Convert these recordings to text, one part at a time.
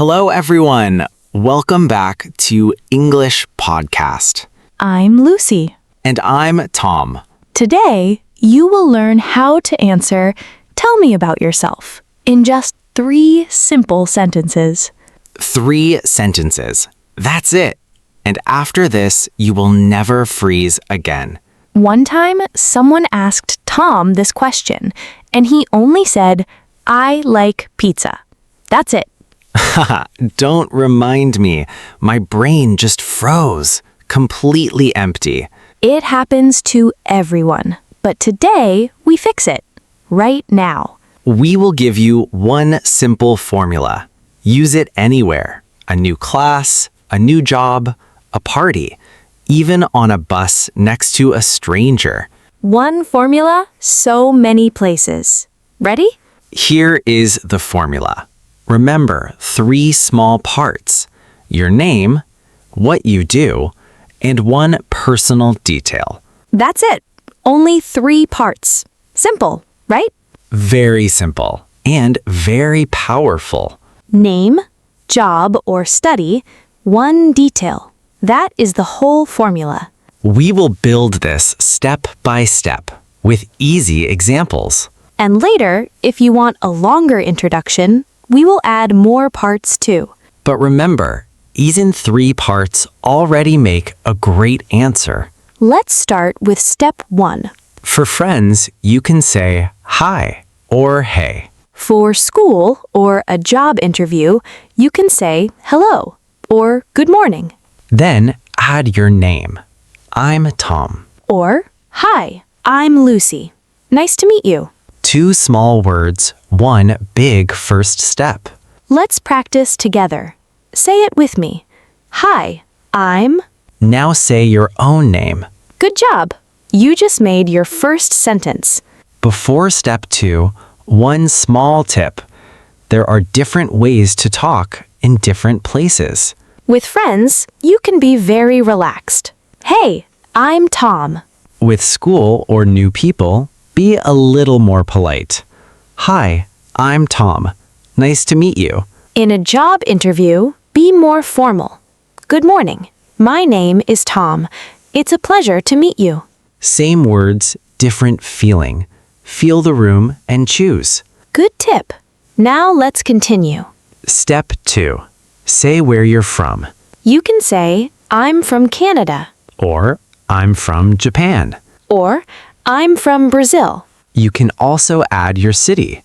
Hello, everyone. Welcome back to English Podcast. I'm Lucy. And I'm Tom. Today, you will learn how to answer "Tell me about yourself" in just 3 simple sentences. 3 sentences. That's it. And after this, you will never freeze again. One time, someone asked Tom this question, and he only said, "I like pizza." That's it. Haha, don't remind me. My brain just froze. Completely empty. It happens to everyone, but today we fix it. Right now. We will give you one simple formula. Use it anywhere. A new class, a new job, a party, even on a bus next to a stranger. One formula, so many places. Ready? Here is the formula. Remember 3 small parts: your name, what you do, and one personal detail. That's it. Only 3 parts. Simple, right? Very simple and very powerful. Name, job or study, one detail. That is the whole formula. We will build this step by step with easy examples. And later, if you want a longer introduction, we will add more parts too. But remember, even 3 parts already make a great answer. Let's start with step 1. For friends, you can say hi or hey. For school or a job interview, you can say hello or good morning. Then add your name. I'm Tom. Or hi, I'm Lucy. Nice to meet you. 2 small words, 1 big first step. Let's practice together. Say it with me. Hi, I'm... Now say your own name. Good job. You just made your first sentence. Before step 2, one small tip. There are different ways to talk in different places. With friends, you can be very relaxed. Hey, I'm Tom. With school or new people, be a little more polite. Hi, I'm Tom. Nice to meet you. In a job interview, be more formal. Good morning. My name is Tom. It's a pleasure to meet you. Same words, different feeling. Feel the room and choose. Good tip. Now let's continue. Step 2. Say where you're from. You can say, I'm from Canada. Or, I'm from Japan. Or, I'm from Brazil. You can also add your city.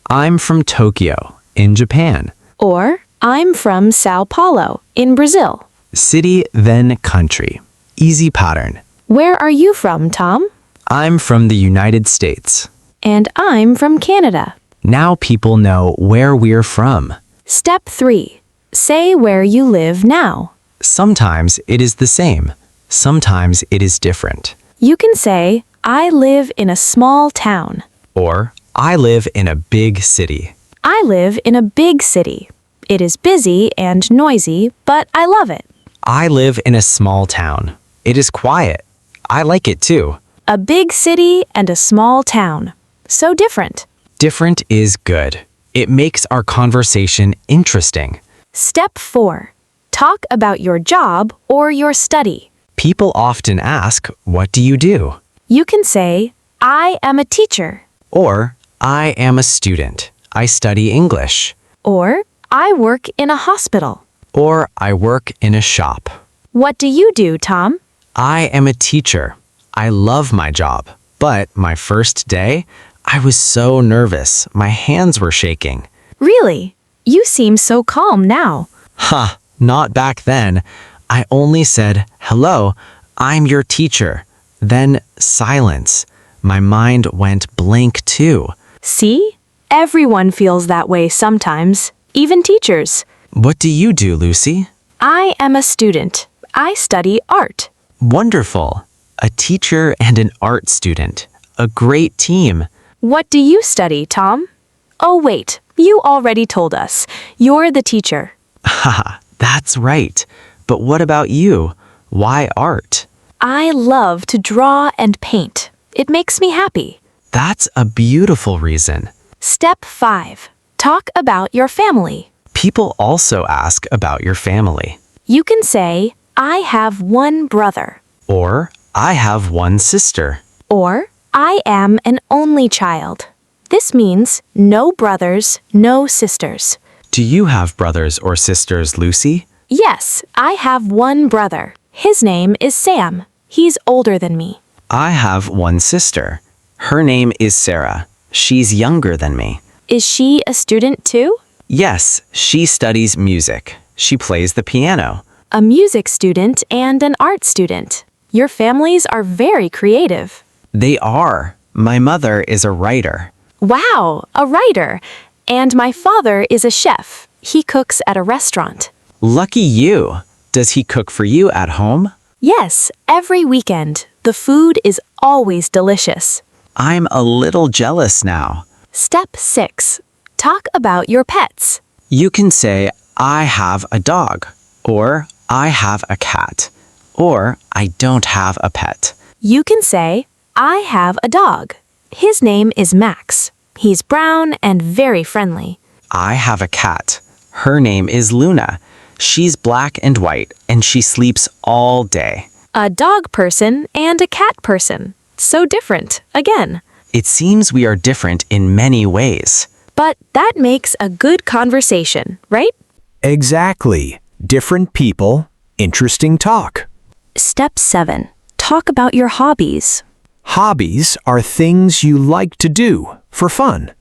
I'm from Tokyo, in Japan. Or, I'm from Sao Paulo, in Brazil. City, then country. Easy pattern. Where are you from, Tom? I'm from the United States. And I'm from Canada. Now people know where we're from. Step 3. Say where you live now. Sometimes it is the same. Sometimes it is different. You can say, I live in a small town. Or, I live in a big city. I live in a big city. It is busy and noisy, but I love it. I live in a small town. It is quiet. I like it too. A big city and a small town. So different. Different is good. It makes our conversation interesting. Step 4. Talk about your job or your study. People often ask, what do you do? You can say, I am a teacher. Or, I am a student. I study English. Or, I work in a hospital. Or, I work in a shop. What do you do, Tom? I am a teacher. I love my job. But my first day, I was so nervous. My hands were shaking. Really? You seem so calm now. Ha, not back then. I only said, hello, I'm your teacher. Then silence. My mind went blank too. See? Everyone feels that way sometimes, even teachers. What do you do, Lucy? I am a student. I study art. Wonderful. A teacher and an art student. A great team. What do you study, Tom? Oh, wait. You already told us. You're the teacher. Haha, that's right. But what about you? Why art? I love to draw and paint. It makes me happy. That's a beautiful reason. Step 5. Talk about your family. People also ask about your family. You can say, I have one brother. Or, I have one sister. Or, I am an only child. This means no brothers, no sisters. Do you have brothers or sisters, Lucy? Yes, I have one brother. His name is Sam. He's older than me. I have one sister. Her name is Sarah. She's younger than me. Is she a student too? Yes, she studies music. She plays the piano. A music student and an art student. Your families are very creative. They are. My mother is a writer. Wow, a writer. And my father is a chef. He cooks at a restaurant. Lucky you. Does he cook for you at home? Yes, every weekend. The food is always delicious. I'm a little jealous now. Step 6. Talk about your pets. You can say, I have a dog, or I have a cat, or I don't have a pet. You can say, I have a dog. His name is Max. He's brown and very friendly. I have a cat. Her name is Luna. She's black and white, and she sleeps all day. A dog person and a cat person. So different, again. It seems we are different in many ways. But that makes a good conversation, right? Exactly. Different people, interesting talk. Step 7. Talk about your hobbies. Hobbies are things you like to do for fun.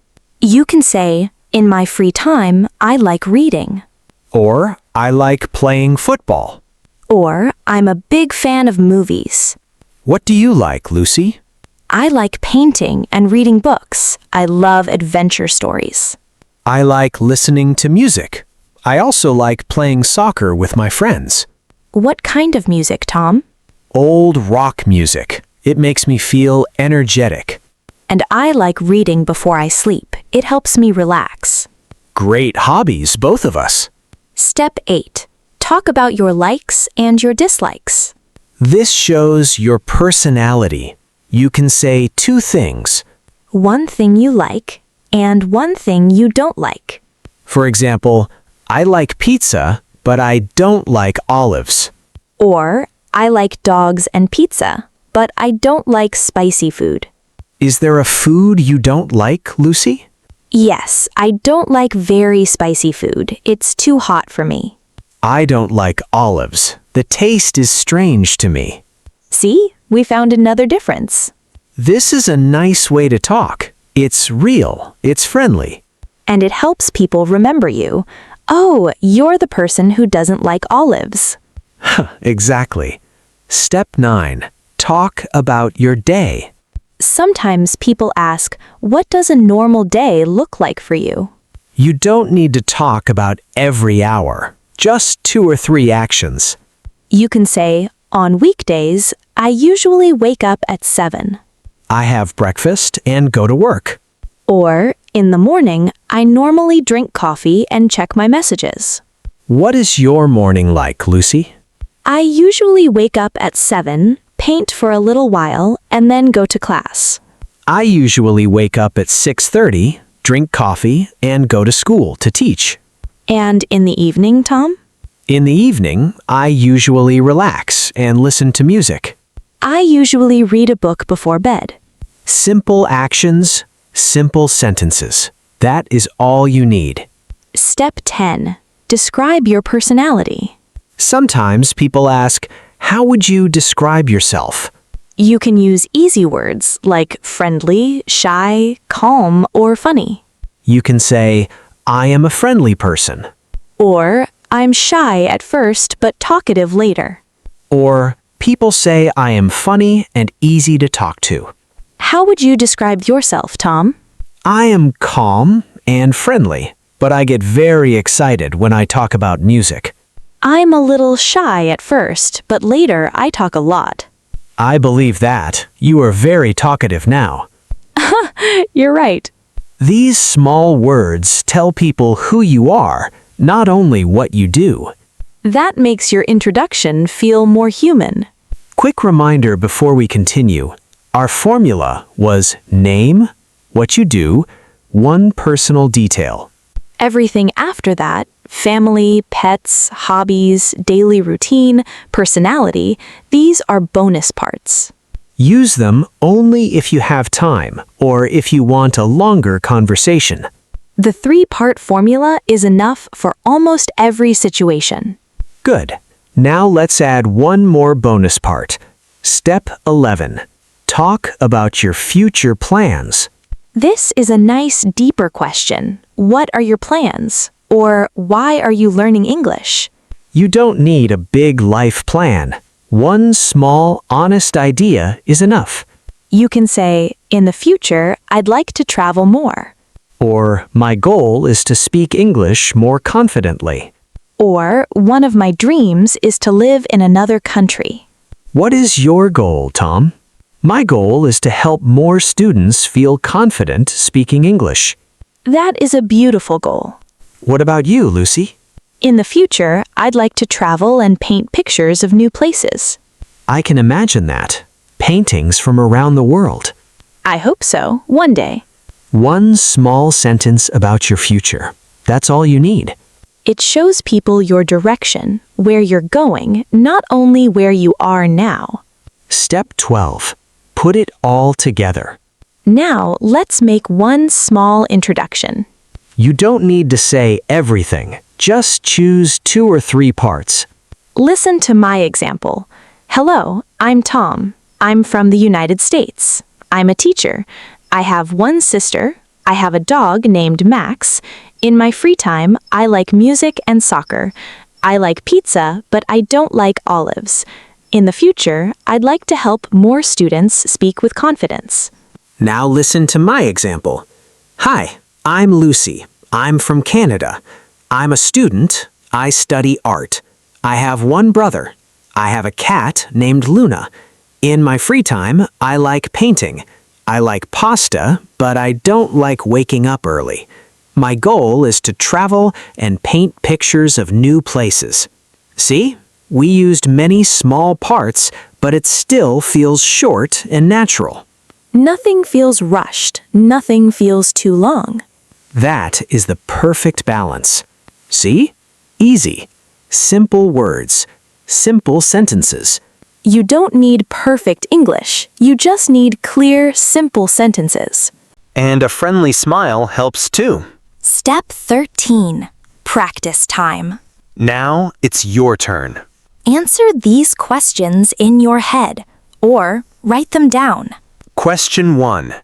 You can say, in my free time, I like reading. Or, I like playing football. Or, I'm a big fan of movies. What do you like, Lucy? I like painting and reading books. I love adventure stories. I like listening to music. I also like playing soccer with my friends. What kind of music, Tom? Old rock music. It makes me feel energetic. And I like reading before I sleep. It helps me relax. Great hobbies, both of us. Step 8. Talk about your likes and your dislikes. This shows your personality. You can say 2 things. One thing you like and one thing you don't like. For example, I like pizza, but I don't like olives. Or, I like dogs and pizza, but I don't like spicy food. Is there a food you don't like, Lucy? Yes, I don't like very spicy food. It's too hot for me. I don't like olives. The taste is strange to me. See, we found another difference. This is a nice way to talk. It's real. It's friendly. And it helps people remember you. Oh, you're the person who doesn't like olives. Exactly. Step 9. Talk about your day. Sometimes people ask, what does a normal day look like for you? You don't need to talk about every hour. Just 2 or 3 actions. You can say, on weekdays, I usually wake up at 7. I have breakfast and go to work. Or, in the morning, I normally drink coffee and check my messages. What is your morning like, Lucy? I usually wake up at 7, paint for a little while, and then go to class. I usually wake up at 6:30, drink coffee, and go to school to teach. And in the evening, Tom? In the evening, I usually relax and listen to music. I usually read a book before bed. Simple actions, simple sentences. That is all you need. Step 10. Describe your personality. Sometimes people ask, how would you describe yourself? You can use easy words like friendly, shy, calm, or funny. You can say, I am a friendly person. Or, I'm shy at first but talkative later. Or, people say I am funny and easy to talk to. How would you describe yourself, Tom? I am calm and friendly, but I get very excited when I talk about music. I'm a little shy at first, but later I talk a lot. I believe that. You are very talkative now. You're right. These small words tell people who you are, not only what you do. That makes your introduction feel more human. Quick reminder before we continue. Our formula was name, what you do, one personal detail. Everything after that, Family, pets, hobbies, daily routine, personality, these are bonus parts. Use them only if you have time or if you want a longer conversation. The 3-part formula is enough for almost every situation. Good. Now let's add one more bonus part. Step 11. Talk about your future plans. This is a nice, deeper question. What are your plans? Or why are you learning English? You don't need a big life plan. One small, honest idea is enough. You can say, in the future, I'd like to travel more. Or, my goal is to speak English more confidently. Or, one of my dreams is to live in another country. What is your goal, Tom? My goal is to help more students feel confident speaking English. That is a beautiful goal. What about you, Lucy? In the future, I'd like to travel and paint pictures of new places. I can imagine that. Paintings from around the world. I hope so, one day. One small sentence about your future. That's all you need. It shows people your direction, where you're going, not only where you are now. Step 12. Put it all together. Now, let's make one small introduction. You don't need to say everything. Just choose 2 or 3 parts. Listen to my example. Hello, I'm Tom. I'm from the United States. I'm a teacher. I have one sister. I have a dog named Max. In my free time, I like music and soccer. I like pizza, but I don't like olives. In the future, I'd like to help more students speak with confidence. Now listen to my example. Hi, I'm Lucy. I'm from Canada. I'm a student. I study art. I have one brother. I have a cat named Luna. In my free time, I like painting. I like pasta, but I don't like waking up early. My goal is to travel and paint pictures of new places. See? We used many small parts, but it still feels short and natural. Nothing feels rushed. Nothing feels too long. That is the perfect balance. See? Easy. Simple words. Simple sentences. You don't need perfect English. You just need clear, simple sentences. And a friendly smile helps too. Step 13. Practice time. Now it's your turn. Answer these questions in your head or write them down. Question 1.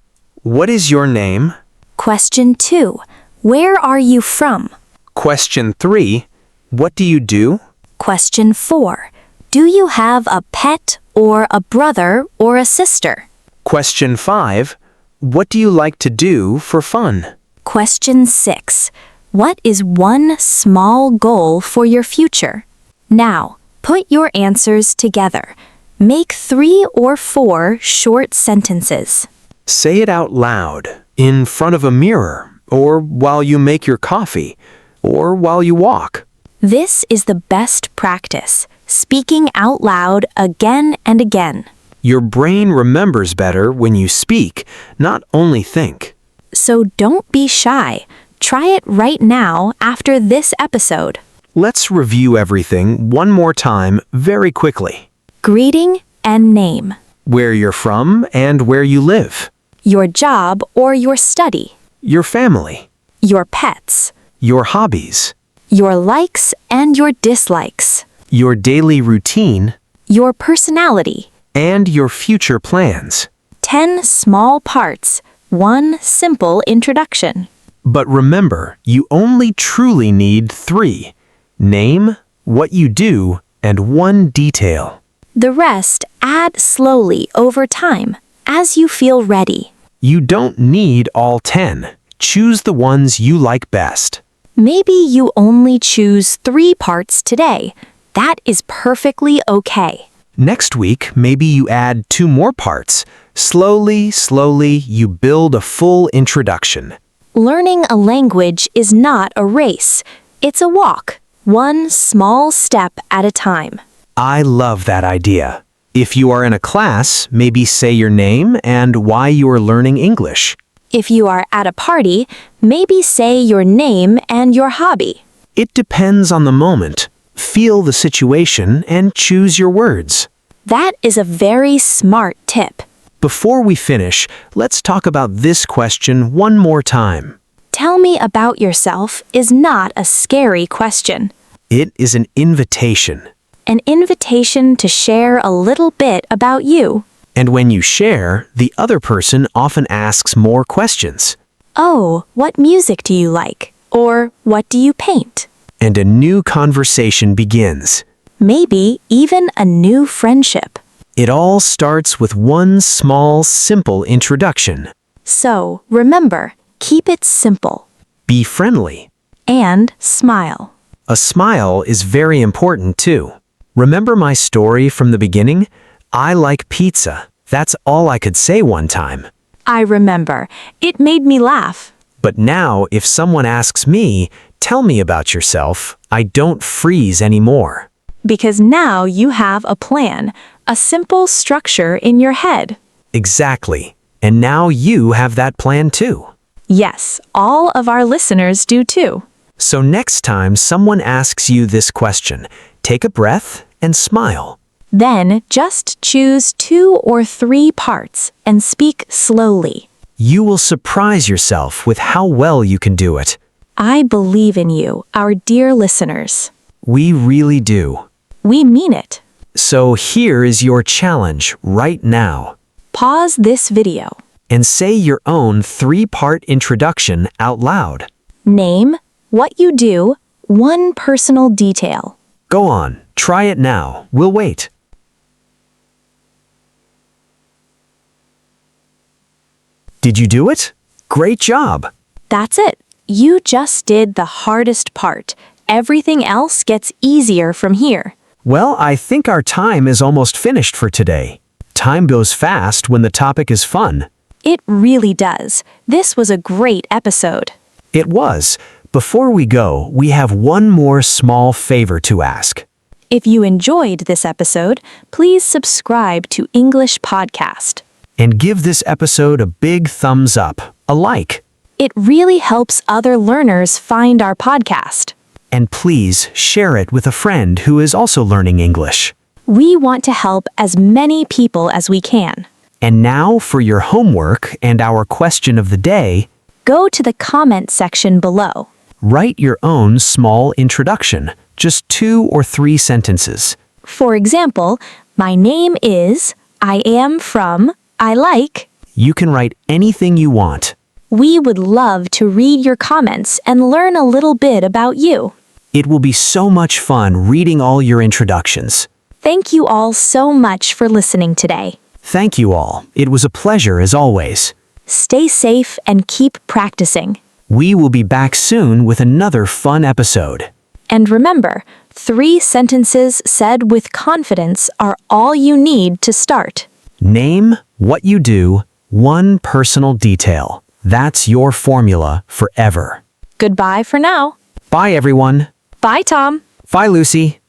What is your name? Question 2. Where are you from? Question 3. What do you do? Question 4. Do you have a pet or a brother or a sister? Question 5. What do you like to do for fun? Question 6. What is one small goal for your future? Now, put your answers together. Make 3 or 4 short sentences. Say it out loud, in front of a mirror, or while you make your coffee, or while you walk. This is the best practice, speaking out loud again and again. Your brain remembers better when you speak, not only think. So don't be shy. Try it right now after this episode. Let's review everything one more time very quickly. Greeting and name. Where you're from and where you live. Your job or your study. Your family. Your pets. Your hobbies. Your likes and your dislikes. Your daily routine. Your personality. And your future plans. 10 small parts. 1 simple introduction. But remember, you only truly need 3. Name, what you do, and 1 detail. The rest add slowly over time as you feel ready. You don't need all 10. Choose the ones you like best. Maybe you only choose 3 parts today. That is perfectly okay. Next week, maybe you add 2 more parts. Slowly, you build a full introduction. Learning a language is not a race. It's a walk, one small step at a time. I love that idea. If you are in a class, maybe say your name and why you are learning English. If you are at a party, maybe say your name and your hobby. It depends on the moment. Feel the situation and choose your words. That is a very smart tip. Before we finish, let's talk about this question one more time. Tell me about yourself is not a scary question. It is an invitation. An invitation to share a little bit about you. And when you share, the other person often asks more questions. Oh, what music do you like? Or what do you paint? And a new conversation begins. Maybe even a new friendship. It all starts with one small, simple introduction. So, remember, keep it simple. Be friendly. And smile. A smile is very important too. Remember my story from the beginning? I like pizza. That's all I could say one time. I remember. It made me laugh. But now, if someone asks me, tell me about yourself, I don't freeze anymore. Because now you have a plan, a simple structure in your head. Exactly. And now you have that plan too. Yes, all of our listeners do too. So next time someone asks you this question, take a breath and smile. Then just choose 2 or 3 parts and speak slowly. You will surprise yourself with how well you can do it. I believe in you, our dear listeners. We really do. We mean it. So here is your challenge right now. Pause this video. And say your own 3-part introduction out loud. Name, what you do, one personal detail. Go on, try it now. We'll wait. Did you do it? Great job. That's it. You just did the hardest part. Everything else gets easier from here. Well, I think our time is almost finished for today. Time goes fast when the topic is fun. It really does. This was a great episode. It was. Before we go, we have one more small favor to ask. If you enjoyed this episode, please subscribe to English Podcast. And give this episode a big thumbs up, a like. It really helps other learners find our podcast. And please share it with a friend who is also learning English. We want to help as many people as we can. And now for your homework and our question of the day, Go to the comment section below. write your own small introduction, just 2 or 3 sentences. For example, my name is, I am from, I like. You can write anything you want. We would love to read your comments and learn a little bit about you. It will be so much fun reading all your introductions. Thank you all so much for listening today. Thank you all. It was a pleasure as always. Stay safe and keep practicing. We will be back soon with another fun episode. And remember, 3 sentences said with confidence are all you need to start. Name, what you do, one personal detail. That's your formula forever. Goodbye for now. Bye, everyone. Bye, Tom. Bye, Lucy.